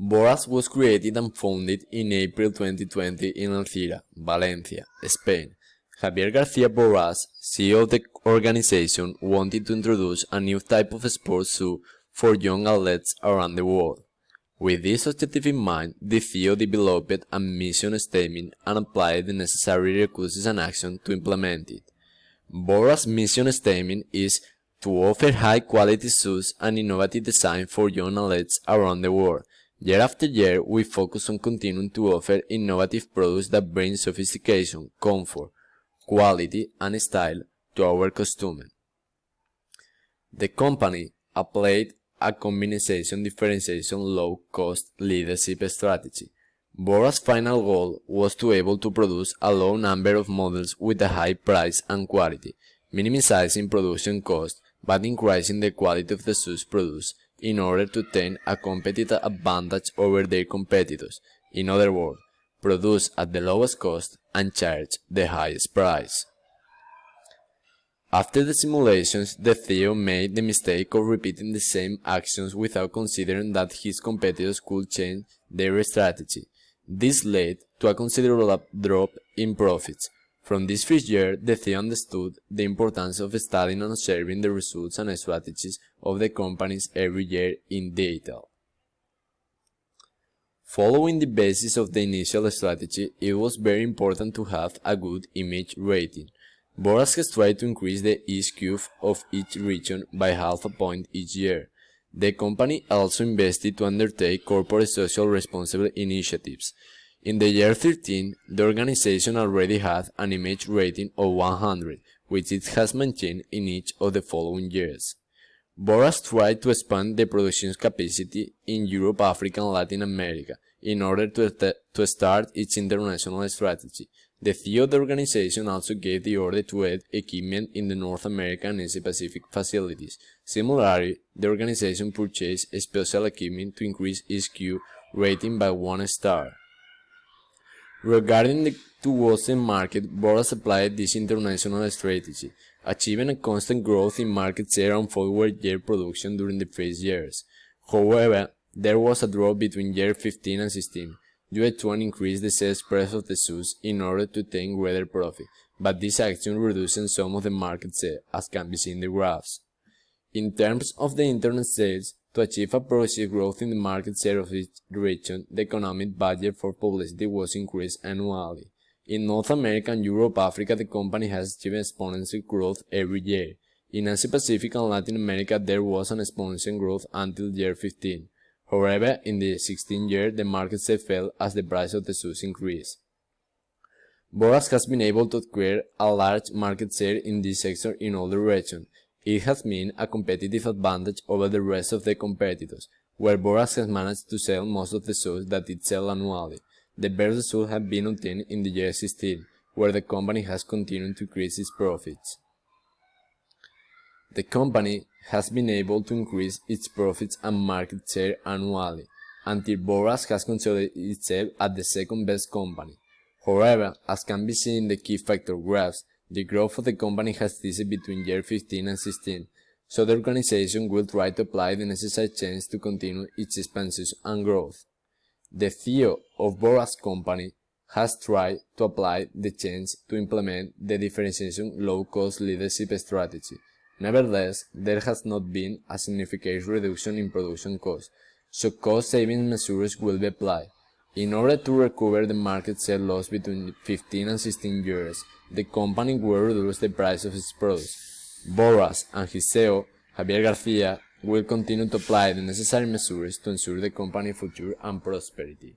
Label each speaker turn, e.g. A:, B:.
A: Borrás was created and founded in April 2020 in Alcira, Valencia, Spain. Javier García Borrás, CEO of the organization, wanted to introduce a new type of sports shoe for young athletes around the world. With this objective in mind, the CEO developed a mission statement and applied the necessary recurses and action to implement it. Borrás' mission statement is to offer high-quality shoes and innovative design for young athletes around the world. Year after year, we focus on continuing to offer innovative products that bring sophistication, comfort, quality, and style to our customers. The company applied a combination differentiation low-cost leadership strategy. Borrás' final goal was to be able to produce a low number of models with a high price and quality, minimizing production costs but increasing the quality of the shoes produced in order to obtain a competitive advantage over their competitors. In other words, produce at the lowest cost and charge the highest price. After the simulations, the CEO made the mistake of repeating the same actions without considering that his competitors could change their strategy. This led to a considerable drop in profits. From this first year, the CEO understood the importance of studying and observing the results and strategies of the companies every year in detail. Following the basis of the initial strategy, it was very important to have a good image rating. Borrás has tried to increase the ESQ of each region by half a point each year. The company also invested to undertake corporate social responsible initiatives. In the year 13, the organization already had an image rating of 100, which it has maintained in each of the following years. Borrás tried to expand the production capacity in Europe, Africa, and Latin America in order to start its international strategy. The CEO of the organization also gave the order to add equipment in the North American and Asia Pacific facilities. Similarly, the organization purchased special equipment to increase its Q rating by 1 star. Regarding the 2000 market, Borrás applied this international strategy, achieving a constant growth in market share and forward-year production during the first years. However, there was a drop between year 15 and 16, due to an increase the sales price of the shoes in order to obtain greater profit, but this action reduced some of the market share, as can be seen in the graphs. In terms of the internet sales, to achieve a progressive growth in the market share of each region, the economic budget for publicity was increased annually. In North America and Europe, Africa, the company has achieved exponential growth every year. In Asia Pacific and Latin America, there was an exponential growth until year 15. However, in the 16th year, the market share fell as the price of the shoes increased. Borrás has been able to acquire a large market share in this sector in all the regions. It has meant a competitive advantage over the rest of the competitors, where Borrás has managed to sell most of the shoes that it sells annually. The best results have been obtained in the year 16, where the company has continued to increase its profits. The company has been able to increase its profits and market share annually, until Borrás has consolidated itself as the second best company. However, as can be seen in the key factor graphs, the growth of the company has ceased between year 15 and 16, so the organization will try to apply the necessary change to continue its expansion and growth. The CEO of Borrás company has tried to apply the change to implement the differentiation low-cost leadership strategy. Nevertheless, there has not been a significant reduction in production costs, so cost-saving measures will be applied. In order to recover the market share loss between 15 and 16 years, the company will reduce the price of its products. Borrás and his CEO, Javier García, will continue to apply the necessary measures to ensure the company's future and prosperity.